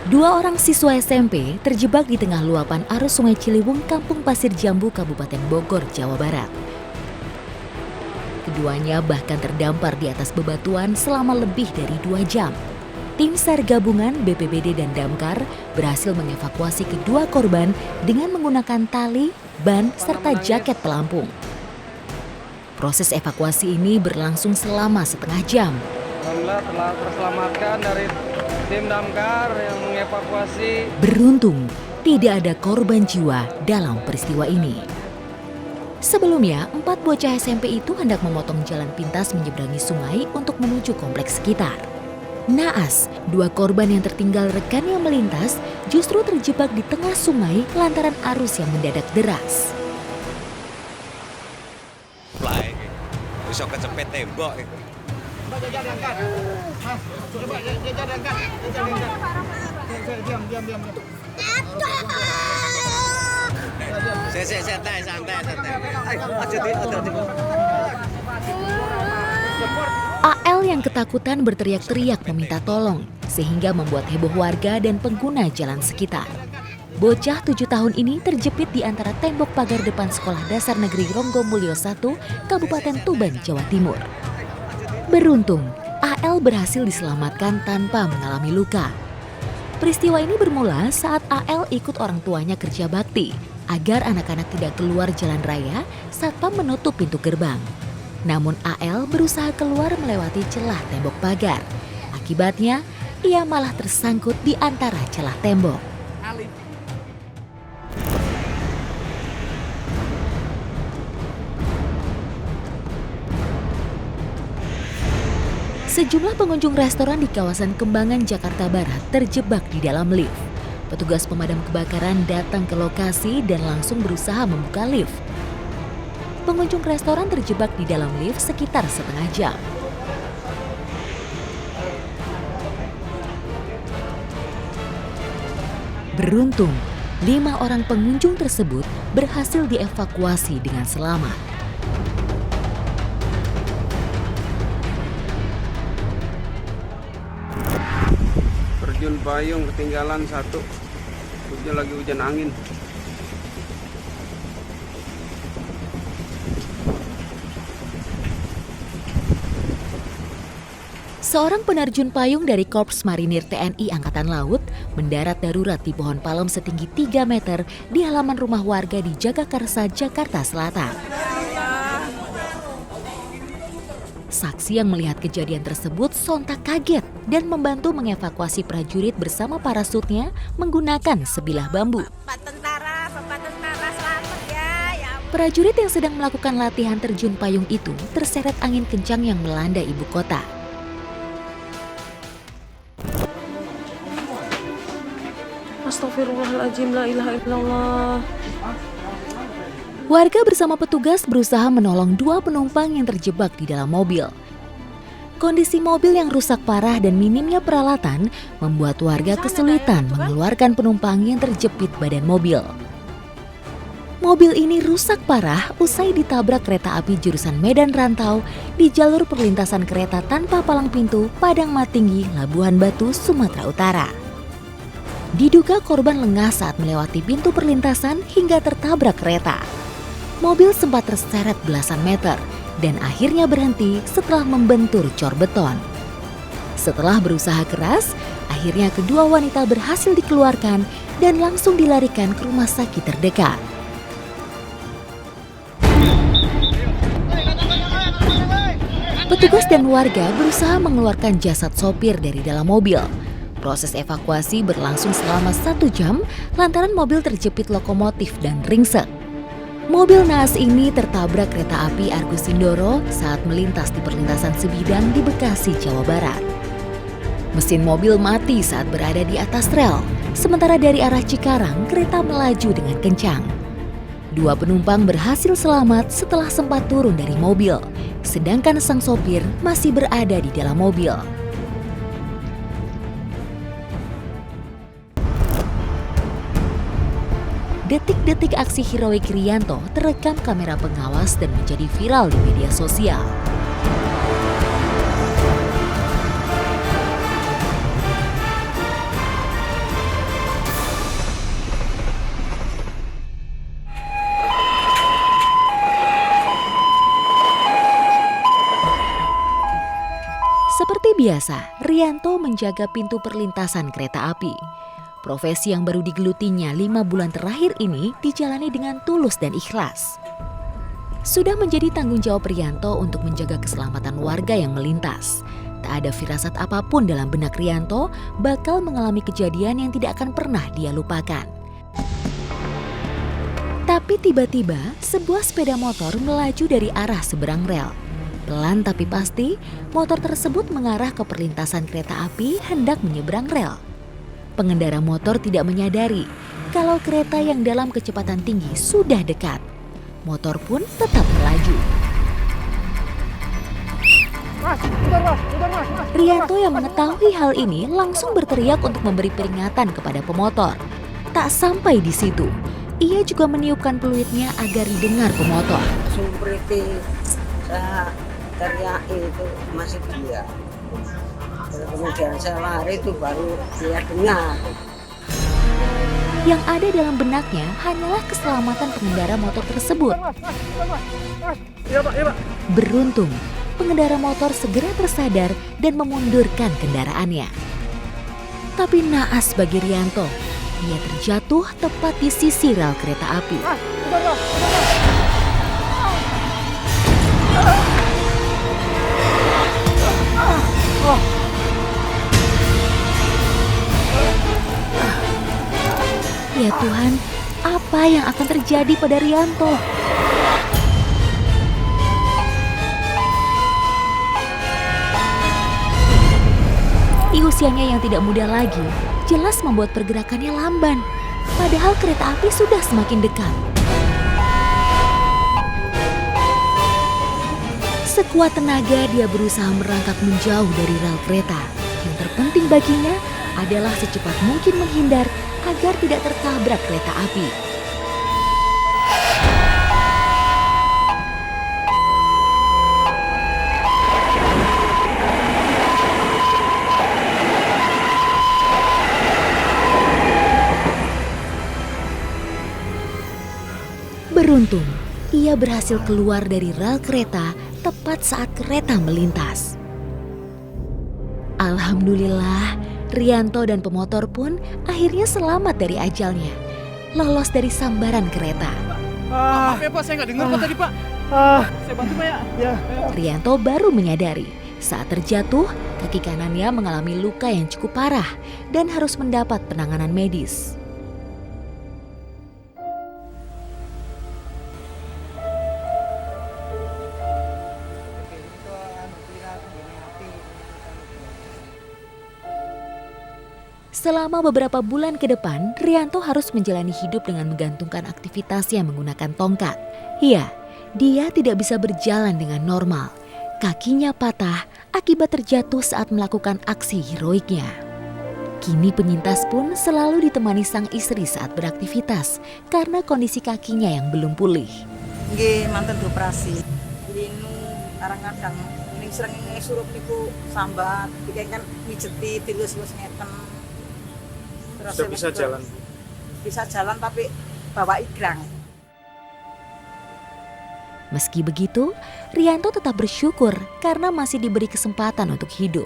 Dua orang siswa SMP terjebak di tengah luapan arus Sungai Ciliwung, Kampung Pasir Jambu, Kabupaten Bogor, Jawa Barat. Keduanya bahkan terdampar di atas bebatuan selama lebih dari 2 jam. Tim SAR gabungan BPBD dan Damkar berhasil mengevakuasi kedua korban dengan menggunakan tali, ban, serta jaket pelampung. Proses evakuasi ini berlangsung selama setengah jam. Alhamdulillah telah terselamatkan dari tim damkar yang mengevakuasi. Beruntung, tidak ada korban jiwa dalam peristiwa ini. Sebelumnya, 4 bocah SMP itu hendak memotong jalan pintas menyeberangi sungai untuk menuju kompleks sekitar. Naas, 2 korban yang tertinggal rekan yang melintas justru terjebak di tengah sungai lantaran arus yang mendadak deras. Bisa kecepet tembok. Coba jajan diangkat. Coba jajan diangkat. Diam. Santai. AL yang ketakutan berteriak-teriak meminta tolong, sehingga membuat heboh warga dan pengguna jalan sekitar. Bocah 7 tahun ini terjepit di antara tembok pagar depan Sekolah Dasar Negeri Ronggomulyo 1, Kabupaten Tuban, Jawa Timur. Beruntung, AL berhasil diselamatkan tanpa mengalami luka. Peristiwa ini bermula saat AL ikut orang tuanya kerja bakti. Agar anak-anak tidak keluar jalan raya, satpam menutup pintu gerbang. Namun AL berusaha keluar melewati celah tembok pagar. Akibatnya, ia malah tersangkut di antara celah tembok. Sejumlah pengunjung restoran di kawasan Kembangan, Jakarta Barat terjebak di dalam lift. Petugas pemadam kebakaran datang ke lokasi dan langsung berusaha membuka lift. Pengunjung restoran terjebak di dalam lift sekitar setengah jam. Beruntung, 5 orang pengunjung tersebut berhasil dievakuasi dengan selamat. Terjun payung ketinggalan 1. Lagi hujan angin. Seorang penerjun payung dari Korps Marinir TNI Angkatan Laut mendarat darurat di pohon palem setinggi 3 meter di halaman rumah warga di Jagakarsa, Jakarta Selatan. Saksi yang melihat kejadian tersebut sontak kaget dan membantu mengevakuasi prajurit bersama parasutnya menggunakan sebilah bambu. Pak tentara selamat ya. Prajurit yang sedang melakukan latihan terjun payung itu terseret angin kencang yang melanda ibu kota. Astagfirullahaladzim, la ilaha illallah. Warga bersama petugas berusaha menolong 2 penumpang yang terjebak di dalam mobil. Kondisi mobil yang rusak parah dan minimnya peralatan membuat warga kesulitan mengeluarkan penumpang yang terjepit badan mobil. Mobil ini rusak parah usai ditabrak kereta api jurusan Medan Rantau di jalur perlintasan kereta tanpa palang pintu Padang Matinggi, Labuhan Batu, Sumatera Utara. Diduga korban lengah saat melewati pintu perlintasan hingga tertabrak kereta. Mobil sempat terseret belasan meter dan akhirnya berhenti setelah membentur cor beton. Setelah berusaha keras, akhirnya kedua wanita berhasil dikeluarkan dan langsung dilarikan ke rumah sakit terdekat. Petugas dan warga berusaha mengeluarkan jasad sopir dari dalam mobil. Proses evakuasi berlangsung selama 1 jam lantaran mobil terjepit lokomotif dan ringsek. Mobil naas ini tertabrak kereta api Argo Sindoro saat melintas di perlintasan sebidang di Bekasi, Jawa Barat. Mesin mobil mati saat berada di atas rel, sementara dari arah Cikarang kereta melaju dengan kencang. 2 penumpang berhasil selamat setelah sempat turun dari mobil, sedangkan sang sopir masih berada di dalam mobil. Detik-detik aksi heroik Rianto terekam kamera pengawas dan menjadi viral di media sosial. Seperti biasa, Rianto menjaga pintu perlintasan kereta api. Profesi yang baru digelutinya 5 bulan terakhir ini dijalani dengan tulus dan ikhlas. Sudah menjadi tanggung jawab Rianto untuk menjaga keselamatan warga yang melintas. Tak ada firasat apapun dalam benak Rianto bakal mengalami kejadian yang tidak akan pernah dia lupakan. Tapi tiba-tiba sebuah sepeda motor melaju dari arah seberang rel. Pelan tapi pasti, motor tersebut mengarah ke perlintasan kereta api hendak menyeberang rel. Pengendara motor tidak menyadari kalau kereta yang dalam kecepatan tinggi sudah dekat. Motor pun tetap melaju. Rianto yang mengetahui hal ini langsung berteriak untuk memberi peringatan kepada pemotor. Tak sampai di situ, ia juga meniupkan peluitnya agar didengar pemotor. Seperti saya teriak itu masih dia. Kemudian saya lari itu baru dia dengar. Yang ada dalam benaknya hanyalah keselamatan pengendara motor tersebut. Beruntung, pengendara motor segera tersadar dan memundurkan kendaraannya. Tapi naas bagi Rianto, dia terjatuh tepat di sisi rel kereta api. Ya Tuhan, apa yang akan terjadi pada Rianto? Di usianya yang tidak muda lagi, jelas membuat pergerakannya lamban. Padahal kereta api sudah semakin dekat. Sekuat tenaga dia berusaha merangkak menjauh dari rel kereta. Yang terpenting baginya adalah secepat mungkin menghindar agar tidak tertabrak kereta api. Beruntung, ia berhasil keluar dari rel kereta tepat saat kereta melintas. Alhamdulillah, Rianto dan pemotor pun akhirnya selamat dari ajalnya, lolos dari sambaran kereta. Maaf ya Pak, saya nggak dengar Pak tadi Pak. Saya bantu Pak ya. Rianto baru menyadari saat terjatuh, kaki kanannya mengalami luka yang cukup parah dan harus mendapat penanganan medis. Selama beberapa bulan ke depan, Rianto harus menjalani hidup dengan menggantungkan aktivitasnya menggunakan tongkat. Iya, dia tidak bisa berjalan dengan normal. Kakinya patah akibat terjatuh saat melakukan aksi heroiknya. Kini penyintas pun selalu ditemani sang istri saat beraktivitas karena kondisi kakinya yang belum pulih. Nggih, mantan dioperasi. Linu kadang-kadang ning srengenge surup niku sambat, iki kan mijeti dilus-lus ngeten. Sudah bisa jalan? Bisa jalan tapi bawa igrang. Meski begitu, Rianto tetap bersyukur karena masih diberi kesempatan untuk hidup.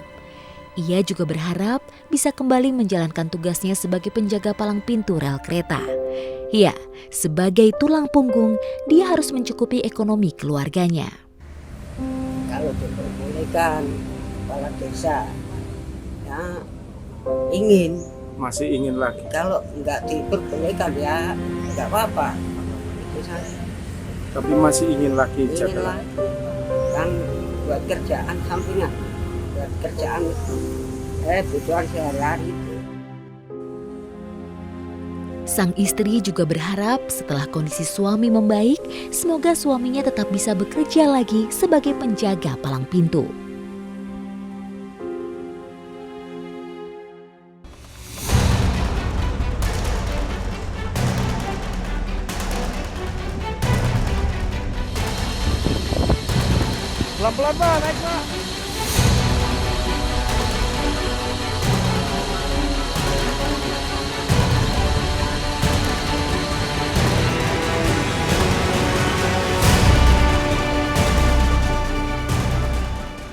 Ia juga berharap bisa kembali menjalankan tugasnya sebagai penjaga palang pintu rel kereta. Iya, sebagai tulang punggung, dia harus mencukupi ekonomi keluarganya. Kalau diperbolehkan kepala desa, ya ingin. Masih ingin lagi. Kalau nggak diperbolehkan ya nggak apa-apa. Itu saya. Tapi masih ingin lagi Ingin jaga. lagi. Kan buat kerjaan sampingan, buat kerjaan Kebutuhan sehari-hari itu. Sang istri juga berharap setelah kondisi suami membaik, semoga suaminya tetap bisa bekerja lagi sebagai penjaga palang pintu. Pelan-pelan Pak, naik Pak.